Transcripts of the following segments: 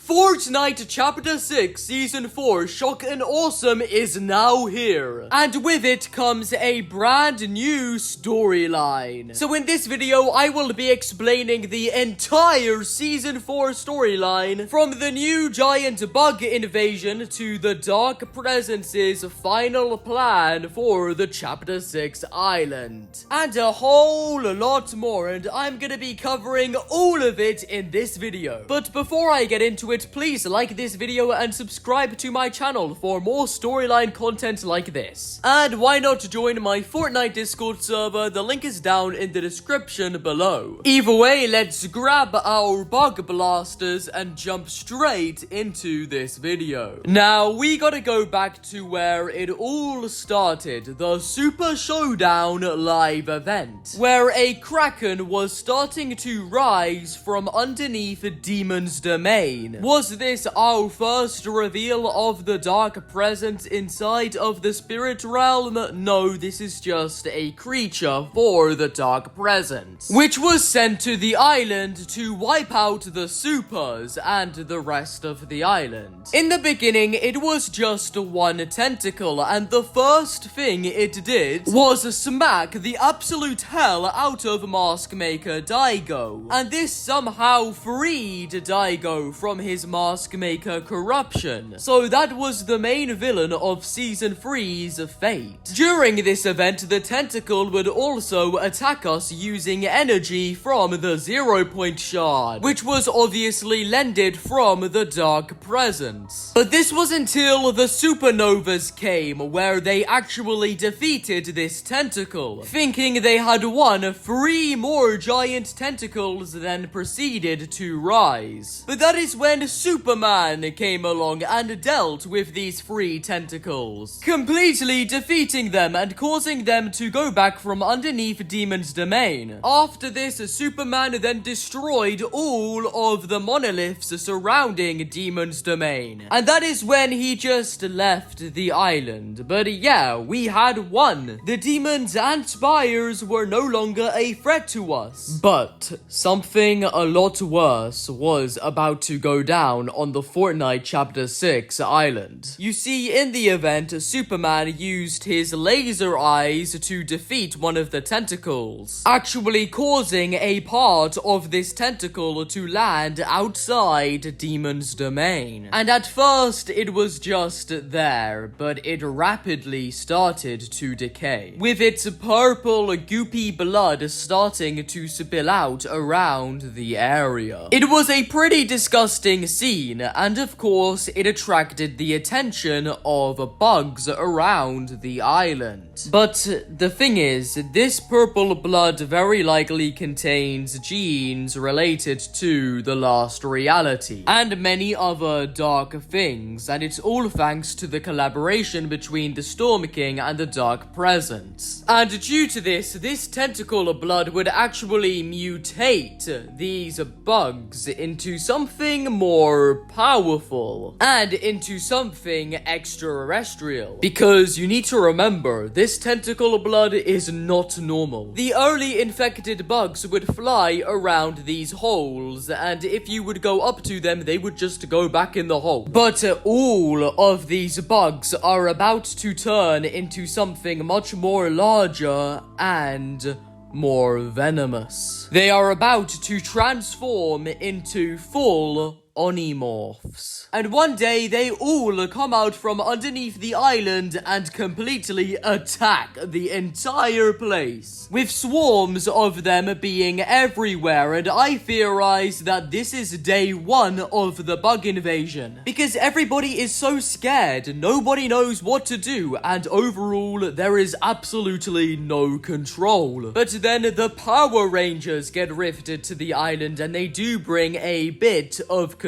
Fortnite Chapter 6 Season 4 Shock and Awesome is now here. And with it comes a brand new storyline. So in this video, I will be explaining the entire Season 4 storyline from the new giant bug invasion to the Dark Presence's final plan for the Chapter 6 island. And a whole lot more, and I'm gonna be covering all of it in this video. But before I get into it, please like this video and subscribe to my channel for more storyline content like this. And why not join my Fortnite Discord server? The link is down in the description below. Either way, let's grab our bug blasters and jump straight into this video. Now, we gotta go back to where it all started, the Super Showdown live event, where a Kraken was starting to rise from underneath Demon's Domain. Was this our first reveal of the Dark Presence inside of the Spirit Realm? No, this is just a creature for the Dark Presence, which was sent to the island to wipe out the supers and the rest of the island. In the beginning, it was just one tentacle, and the first thing it did was smack the absolute hell out of Mask Maker Daigo, and this somehow freed Daigo from his Mask Maker corruption. So that was the main villain of Season 3's fate. During this event, the tentacle would also attack us using energy from the 0 point shard, which was obviously lended from the Dark Presence. But this was until the supernovas came, where they actually defeated this tentacle, thinking they had won 3 more giant tentacles, then proceeded to rise. But that is when Superman came along and dealt with these 3 tentacles, completely defeating them and causing them to go back from underneath Demon's Domain. After this, Superman then destroyed all of the monoliths surrounding Demon's Domain, and that is when he just left the island. But yeah, we had won. The demons and spires were no longer a threat to us. But something a lot worse was about to go down on the Fortnite Chapter 6 island. You see, in the event, Superman used his laser eyes to defeat one of the tentacles, actually causing a part of this tentacle to land outside Demon's Domain. And at first, it was just there, but it rapidly started to decay, with its purple goopy blood starting to spill out around the area. It was a pretty disgusting scene, and of course, it attracted the attention of bugs around the island. But the thing is, this purple blood very likely contains genes related to the last reality, and many other dark things, and it's all thanks to the collaboration between the Storm King and the Dark Presence. And due to this tentacle blood would actually mutate these bugs into something more powerful, and into something extraterrestrial. Because you need to remember, this tentacle blood is not normal. The early infected bugs would fly around these holes, and if you would go up to them, they would just go back in the hole. But all of these bugs are about to turn into something much more larger and more venomous. They are about to transform into full Onymorphs. And one day, they all come out from underneath the island and completely attack the entire place, with swarms of them being everywhere. And I theorize that this is day 1 of the bug invasion, because everybody is so scared, nobody knows what to do, and overall, there is absolutely no control. But then the Power Rangers get rifted to the island, and they do bring a bit of control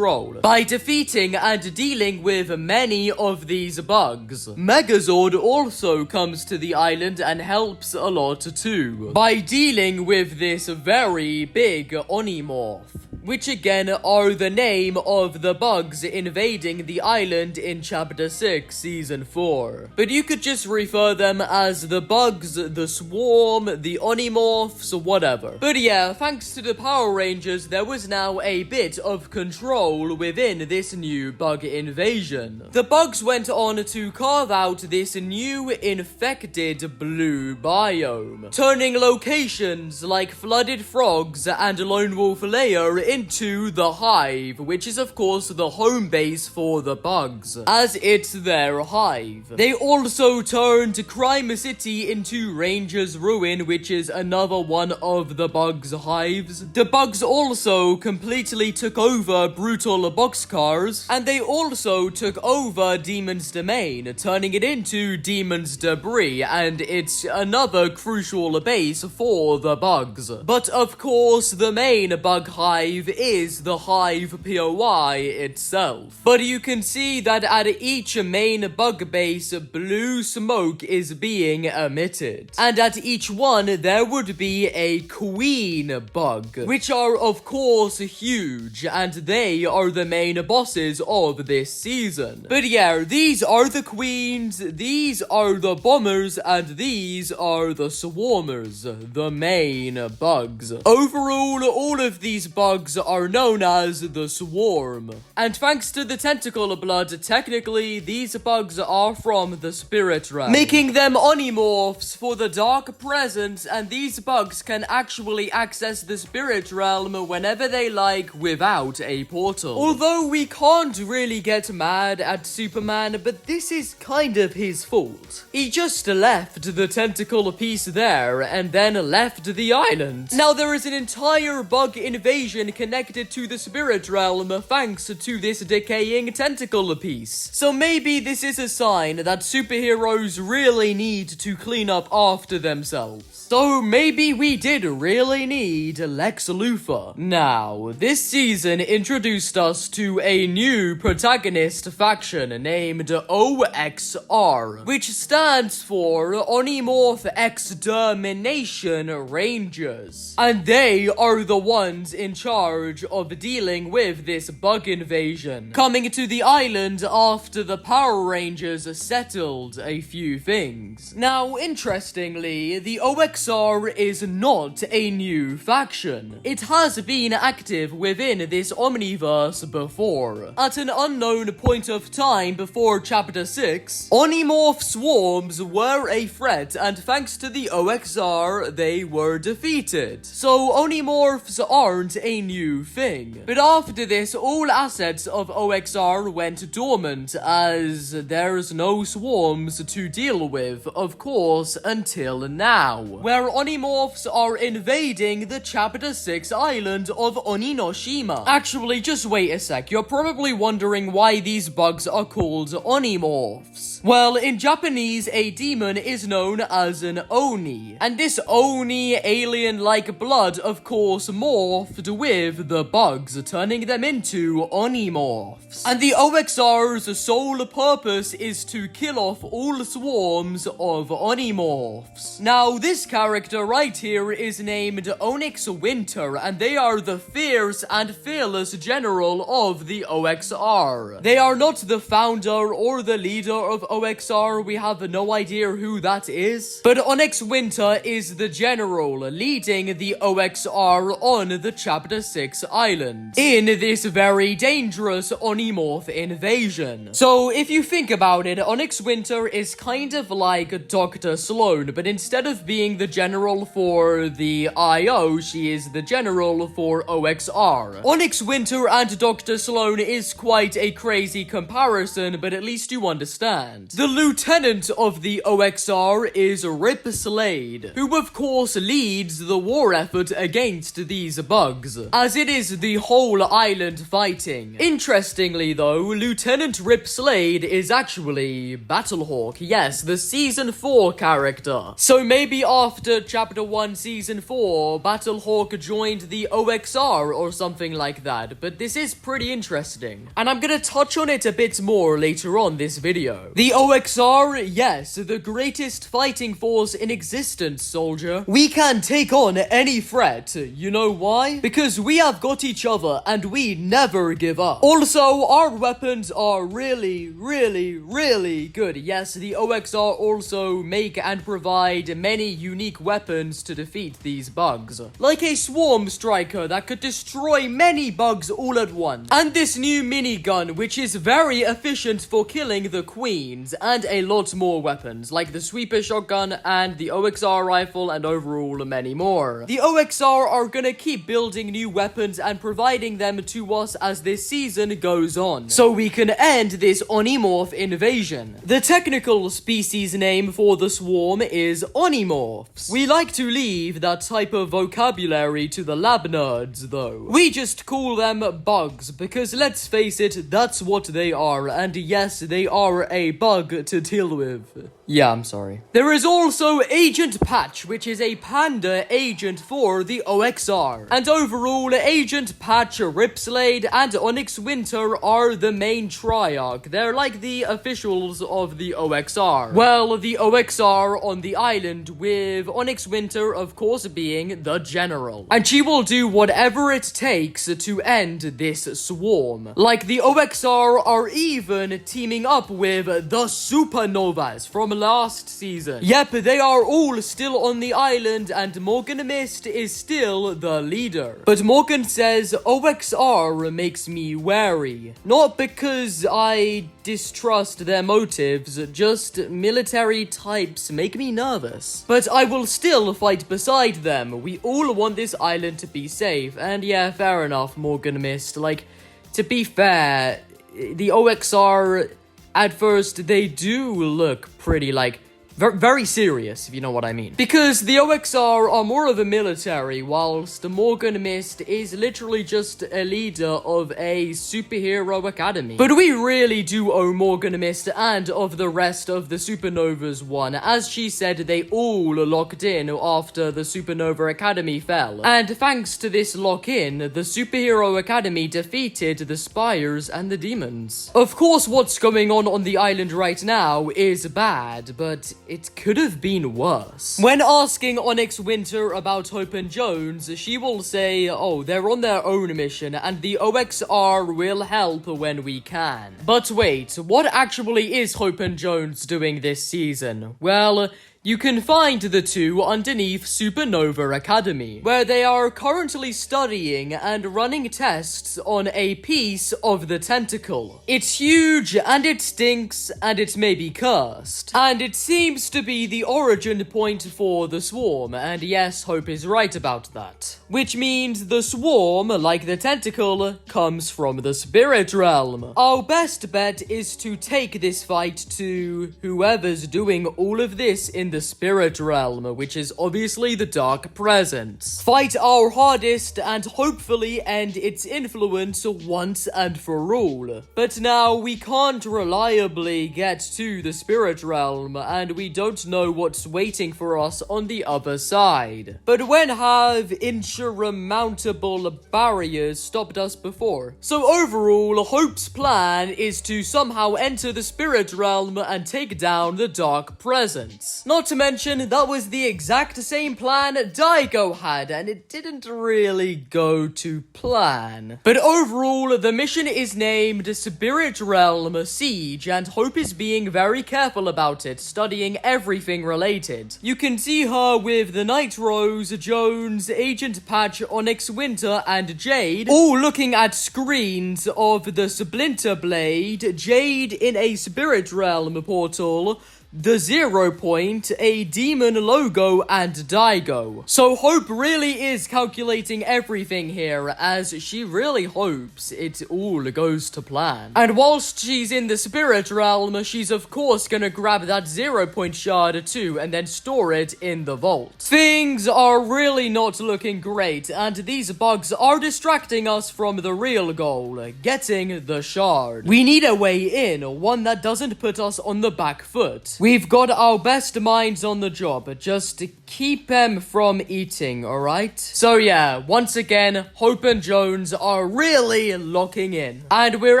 by defeating and dealing with many of these bugs. Megazord also comes to the island and helps a lot too, by dealing with this very big Onymorph. which again are the name of the bugs invading the island in Chapter 6, Season 4. But you could just refer them as the bugs, the swarm, the onymorphs, whatever. But yeah, thanks to the Power Rangers, there was now a bit of control within this new bug invasion. The bugs went on to carve out this new infected blue biome, turning locations like Flooded Frogs and Lone Wolf Lair into the Hive, which is of course the home base for the bugs, as it's their hive. They also turned Crime City into Ranger's Ruin, which is another one of the bugs' hives. The bugs also completely took over Brutal Boxcars, and they also took over Demon's Domain, turning it into Demon's Debris, and it's another crucial base for the bugs. But of course, the main bug hive is the Hive POI itself. But you can see that at each main bug base, blue smoke is being emitted. And at each one, there would be a queen bug, which are of course huge, and they are the main bosses of this season. But yeah, these are the queens, these are the bombers, and these are the swarmers, the main bugs. Overall, all of these bugs are known as the swarm. And thanks to the tentacle blood, technically, these bugs are from the spirit realm, making them onymorphs for the dark presence, and these bugs can actually access the spirit realm whenever they like without a portal. Although we can't really get mad at Superman, but this is kind of his fault. He just left the tentacle piece there and then left the island. Now there is an entire bug invasion connected to the spirit realm thanks to this decaying tentacle piece. So maybe this is a sign that superheroes really need to clean up after themselves. So maybe we did really need Lex Luthor. Now, this season introduced us to a new protagonist faction named OXR, which stands for Onymorph Extermination Rangers. And they are the ones in charge of dealing with this bug invasion, coming to the island after the Power Rangers settled a few things. Now, interestingly, the OXR is not a new faction. It has been active within this Omniverse before. At an unknown point of time before Chapter 6, Onymorph swarms were a threat, and thanks to the OXR, they were defeated. So Onymorphs aren't a new thing. But after this, all assets of OXR went dormant, as there's no swarms to deal with, of course, until now, where Onymorphs are invading the Chapter 6 island of Oninoshima. Actually, just wait a sec, you're probably wondering why these bugs are called Onymorphs. Well, in Japanese, a demon is known as an Oni, and this Oni alien-like blood, of course, morphed with the bugs, turning them into Onymorphs. And the OXR's sole purpose is to kill off all swarms of Onymorphs. Now, this character right here is named ONYX Winter, and they are the fierce and fearless general of the OXR. They are not the founder or the leader of OXR, we have no idea who that is, but ONYX Winter is the general leading the OXR on the Chapter 6 island in this very dangerous Onymorph invasion. So if you think about it, ONYX Winter is kind of like Dr. Sloan, but instead of being the general for the IO, she is the general for OXR. ONYX Winter and Dr. Sloan is quite a crazy comparison, but at least you understand. The lieutenant of the OXR is RIP SLADE, who of course leads the war effort against these bugs, as it is the whole island fighting. Interestingly though, Lieutenant RIP SLADE is actually Battlehawk, yes, the Season 4 character. So maybe after Chapter 1 Season 4, Battlehawk joined the OXR or something like that, but this is pretty interesting, and I'm gonna touch on it a bit more later on this video. The OXR, yes, the greatest fighting force in existence, soldier. We can take on any threat. You know why? Because we we have got each other and we never give up. Also, our weapons are really, really, really good. Yes, the OXR also make and provide many unique weapons to defeat these bugs. Like a swarm striker that could destroy many bugs all at once. And this new minigun, which is very efficient for killing the queens, and a lot more weapons, like the sweeper shotgun and the OXR rifle, and overall many more. The OXR are gonna keep building new weapons and providing them to us as this season goes on, so we can end this Onymorph invasion. The technical species name for the swarm is Onymorphs. We like to leave that type of vocabulary to the lab nerds though. We just call them bugs because let's face it, that's what they are, and yes, they are a bug to deal with. Yeah, I'm sorry. There is also Agent Patch, which is a panda agent for the OXR. And overall, Agent Patch, RIP SLADE, and ONYX Winter are the main triarch. They're like the officials of the OXR. Well, the OXR on the island, with ONYX Winter, of course, being the general. And she will do whatever it takes to end this swarm. Like, the OXR are even teaming up with the Supernovas from last season. Yep, they are all still on the island and Morgan Mist is still the leader. But Morgan says OXR makes me wary. Not because I distrust their motives, just military types make me nervous. But I will still fight beside them. We all want this island to be safe. And yeah, fair enough, Morgan Mist. Like, to be fair, the OXR, at first, they do look pretty, like, very serious, if you know what I mean. Because the OXR are more of a military, whilst Morgan Mist is literally just a leader of a superhero academy. But we really do owe Morgan Mist and of the rest of the Supernovas one. As she said, they all locked in after the Supernova Academy fell. And thanks to this lock-in, the Superhero Academy defeated the Spires and the Demons. Of course, what's going on the island right now is bad, but it could have been worse. When asking ONYX Winter about Hope and Jones, she will say, oh, they're on their own mission and the OXR will help when we can. But wait, what actually is Hope and Jones doing this season? Well, you can find the two underneath Supernova Academy, where they are currently studying and running tests on a piece of the tentacle. It's huge, and it stinks, and it may be cursed. And it seems to be the origin point for the swarm, and yes, Hope is right about that. Which means the swarm, like the tentacle, comes from the spirit realm. Our best bet is to take this fight to whoever's doing all of this in the spirit realm, which is obviously the Dark Presence. Fight our hardest and hopefully end its influence once and for all. But now we can't reliably get to the spirit realm and we don't know what's waiting for us on the other side. But when have insurmountable barriers stopped us before? So overall, Hope's plan is to somehow enter the spirit realm and take down the Dark Presence. Not to mention, that was the exact same plan Daigo had, and it didn't really go to plan. But overall, the mission is named Spirit Realm Siege, and Hope is being very careful about it, studying everything related. You can see her with the Night Rose, Jones, Agent Patch, ONYX Winter, and Jade, all looking at screens of the Splinter Blade, Jade in a Spirit Realm portal, the 0 point, a demon logo, and Daigo. So Hope really is calculating everything here, as she really hopes it all goes to plan. And whilst she's in the spirit realm, she's of course gonna grab that 0 point shard too, and then store it in the vault. Things are really not looking great, and these bugs are distracting us from the real goal, getting the shard. We need a way in, one that doesn't put us on the back foot. We've got our best minds on the job, just to keep them from eating, alright? So yeah, once again, Hope and Jones are really locking in. And we're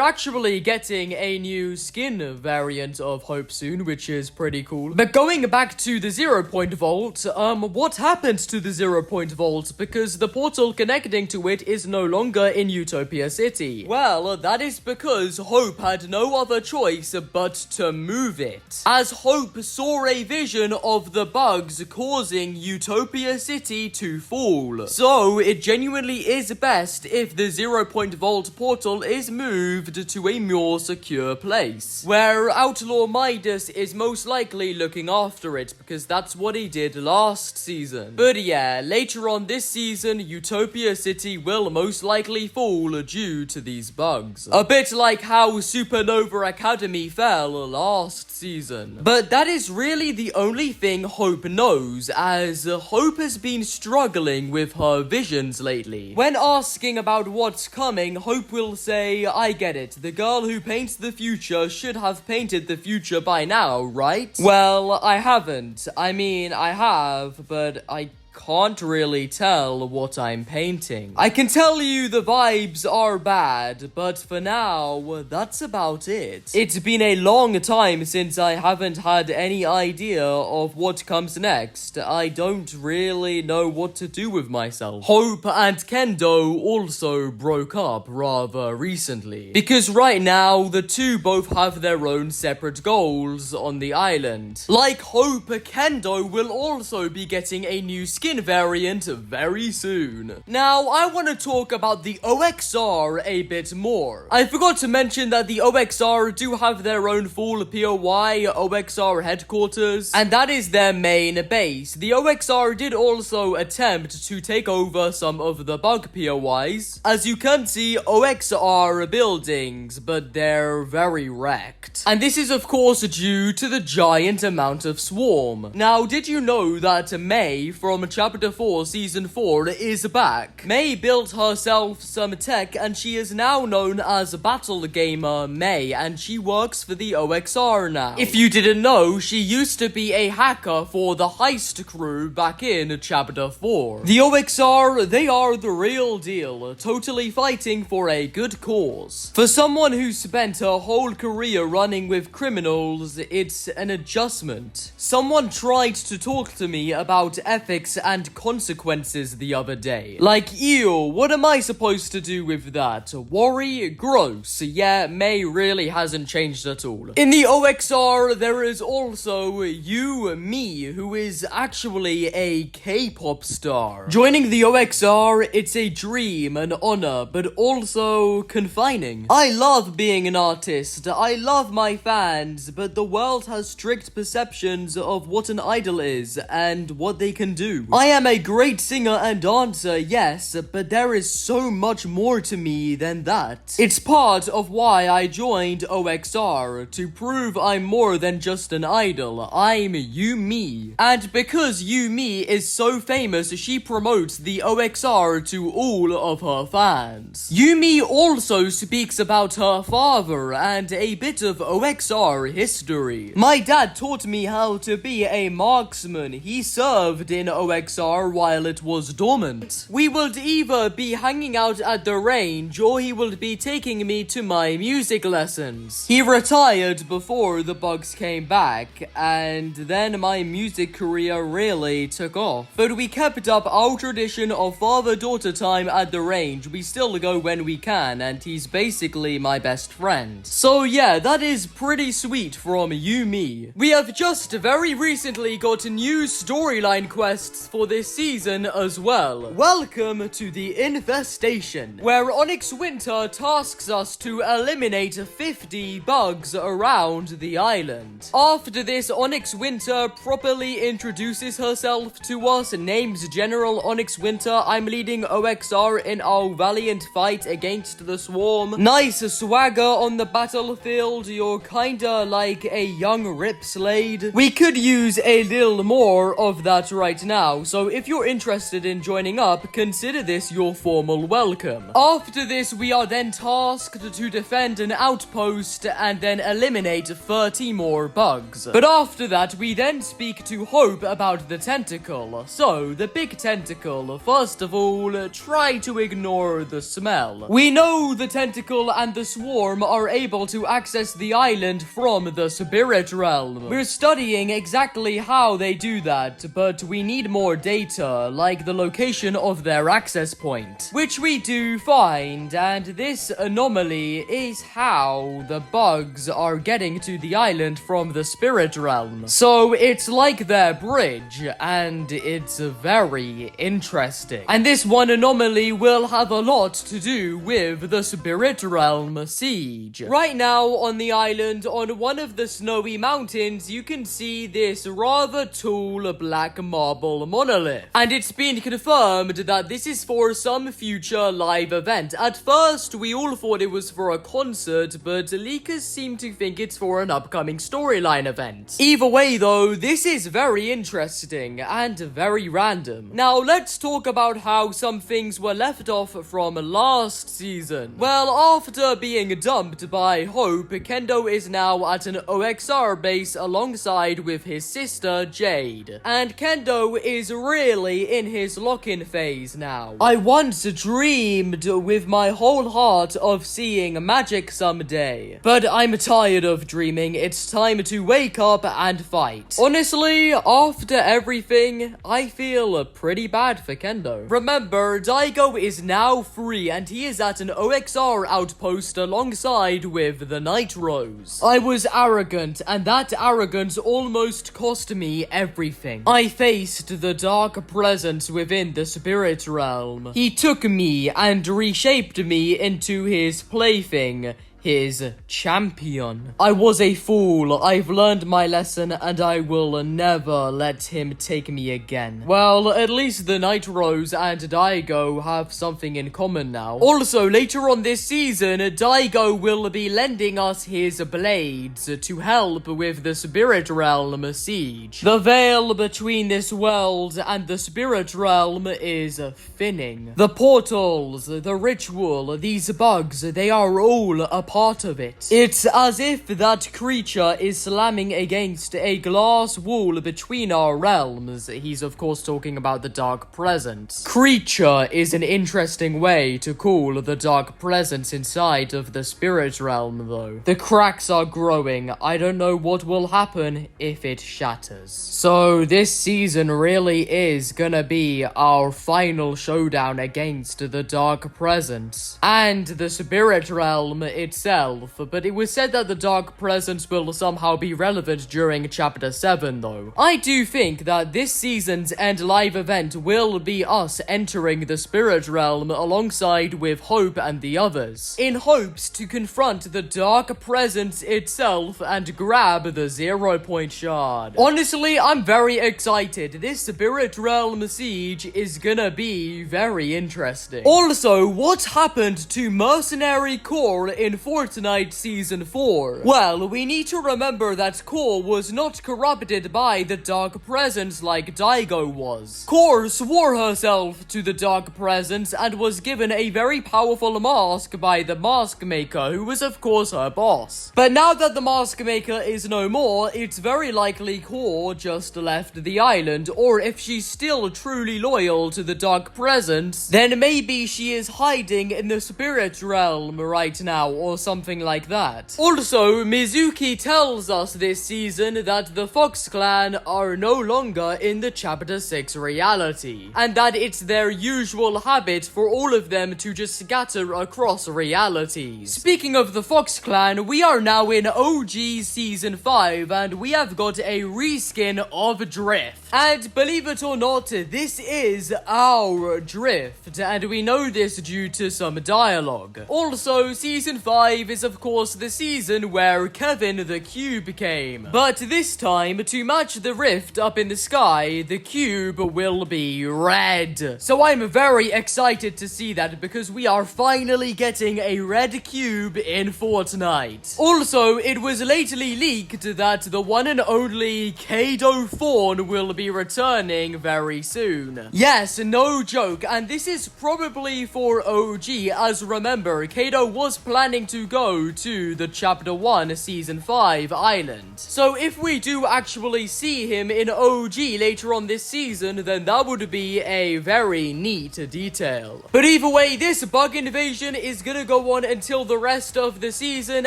actually getting a new skin variant of Hope soon, which is pretty cool. But going back to the 0-point vault, what happened to the 0-point vault? Because the portal connecting to it is no longer in Utopia City. Well, that is because Hope had no other choice but to move it. As Hope saw a vision of the bugs causing Utopia City to fall. So, it genuinely is best if the 0-point vault portal is moved to a more secure place, where Outlaw Midas is most likely looking after it, because that's what he did last season. But yeah, later on this season, Utopia City will most likely fall due to these bugs. A bit like how Supernova Academy fell last season. But that is really the only thing Hope knows, as Hope has been struggling with her visions lately. When asking about what's coming, Hope will say, I get it, the girl who paints the future should have painted the future by now, right? Well, I haven't. I mean, I have, but I can't really tell what I'm painting. I can tell you the vibes are bad, but for now, that's about it. It's been a long time since I haven't had any idea of what comes next. I don't really know what to do with myself. Hope and Kendo also broke up rather recently, because right now, the two both have their own separate goals on the island. Like Hope, Kendo will also be getting a new skin variant very soon. Now, I want to talk about the OXR a bit more. I forgot to mention that the OXR do have their own full POI OXR headquarters, and that is their main base. The OXR did also attempt to take over some of the bug POIs. As you can see, OXR buildings, but they're very wrecked. And this is of course due to the giant amount of swarm. Now, did you know that May from Chapter 4 Season 4 is back? May built herself some tech and she is now known as Battle Gamer May, and she works for the OXR now. If you didn't know, she used to be a hacker for the heist crew back in Chapter 4. The OXR, they are the real deal, totally fighting for a good cause. For someone who spent her whole career running with criminals, it's an adjustment. Someone tried to talk to me about ethics and consequences the other day. Like, ew, what am I supposed to do with that? Worry? Gross. Yeah, May really hasn't changed at all. In the OXR, there is also Me, who is actually a K-pop star. Joining the OXR, it's a dream, an honor, but also confining. I love being an artist. I love my fans, but the world has strict perceptions of what an idol is and what they can do. I am a great singer and dancer, yes, but there is so much more to me than that. It's part of why I joined OXR, to prove I'm more than just an idol. I'm Me. And because Me is so famous, she promotes the OXR to all of her fans. Me also speaks about her father and a bit of OXR history. My dad taught me how to be a marksman. He served in OXR while it was dormant. We would either be hanging out at the range or he would be taking me to my music lessons. He retired before the bugs came back, and then my music career really took off. But we kept up our tradition of father-daughter time at the range. We still go when we can, and he's basically my best friend. So yeah, that is pretty sweet from Me. We have just very recently got new storyline quests for this season as well. Welcome to the Infestation, where ONYX Winter tasks us to eliminate 50 bugs around the island. After this, ONYX Winter properly introduces herself to us, names General ONYX Winter. I'm leading OXR in our valiant fight against the swarm. Nice swagger on the battlefield. You're kinda like a young RIP SLADE. We could use a little more of that right now. so if you're interested in joining up, consider this your formal welcome. After this, we are then tasked to defend an outpost and then eliminate 30 more bugs. But after that, we then speak to Hope about the tentacle. So, the big tentacle, first of all, try to ignore the smell. We know the tentacle and the swarm are able to access the island from the spirit realm. We're studying exactly how they do that, but we need more data, like the location of their access point, which we do find, and this anomaly is how the bugs are getting to the island from the spirit realm. So it's like their bridge, and it's very interesting. And this one anomaly will have a lot to do with the spirit realm siege. Right now on the island, on one of the snowy mountains, you can see this rather tall black marble monolith. And it's been confirmed that this is for some future live event. At first, we all thought it was for a concert, but leakers seem to think it's for an upcoming storyline event. Either way though, this is very interesting and very random. Now let's talk about how some things were left off from last season. Well, after being dumped by Hope, Kendo is now at an OXR base alongside with his sister Jade. And Kendo is really in his lock-in phase now. I once dreamed with my whole heart of seeing magic someday. But I'm tired of dreaming. It's time to wake up and fight. Honestly, after everything, I feel pretty bad for Kendo. Remember, Daigo is now free and he is at an OXR outpost alongside with the Night Rose. I was arrogant and that arrogance almost cost me everything. I faced the dark presence within the spirit realm. He took me and reshaped me into his plaything, his champion. I was a fool. I've learned my lesson and I will never let him take me again. Well, at least the Night Rose and Daigo have something in common now. Also, later on this season, Daigo will be lending us his blades to help with the spirit realm siege. The veil between this world and the spirit realm is thinning. The portals, the ritual, these bugs, they are all a part of it. It's as if that creature is slamming against a glass wall between our realms. He's of course talking about the dark presence. Creature is an interesting way to call the dark presence inside of the spirit realm though. The cracks are growing. I don't know what will happen if it shatters. So this season really is gonna be our final showdown against the dark presence and the spirit realm itself. But it was said that the dark presence will somehow be relevant during chapter 7 though. I do think that this season's end live event will be us entering the spirit realm alongside with Hope and the others, in hopes to confront the dark presence itself and grab the 0-point shard. Honestly, I'm very excited. This spirit realm siege is gonna be very interesting. Also, what happened to mercenary core in Fortnite Season 4? Well, we need to remember that Core was not corrupted by the Dark Presence like Daigo was. Core swore herself to the Dark Presence and was given a very powerful mask by the Mask Maker, who was of course her boss. But now that the Mask Maker is no more, it's very likely Core just left the island, or if she's still truly loyal to the Dark Presence, then maybe she is hiding in the Spirit Realm right now, or something like that. Also, Mizuki tells us this season that the Fox Clan are no longer in the Chapter 6 reality, and that it's their usual habit for all of them to just scatter across realities. Speaking of the Fox Clan, we are now in OG Season 5, and we have got a reskin of Drift. And believe it or not, this is our Drift, and we know this due to some dialogue. Also, Season 5 5 is of course the season where Kevin the Cube came. But this time, to match the rift up in the sky, the cube will be red. So I'm very excited to see that because we are finally getting a red cube in Fortnite. Also, it was lately leaked that the one and only Kado Fawn will be returning very soon. Yes, no joke, and this is probably for OG, as remember, Kado was planning to go to the Chapter 1 Season 5 island. So if we do actually see him in OG later on this season, then that would be a very neat detail. But either way, this bug invasion is gonna go on until the rest of the season,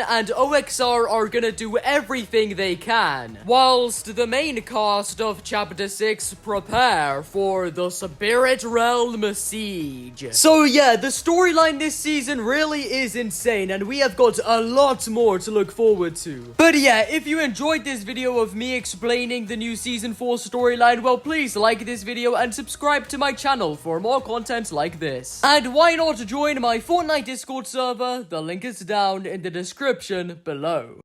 and OXR are gonna do everything they can, whilst the main cast of Chapter 6 prepare for the Spirit Realm Siege. So yeah, the storyline this season really is insane, and we have got a lot more to look forward to. But yeah, if you enjoyed this video of me explaining the new Season 4 storyline, well, please like this video and subscribe to my channel for more content like this. And why not join my Fortnite Discord server? The link is down in the description below.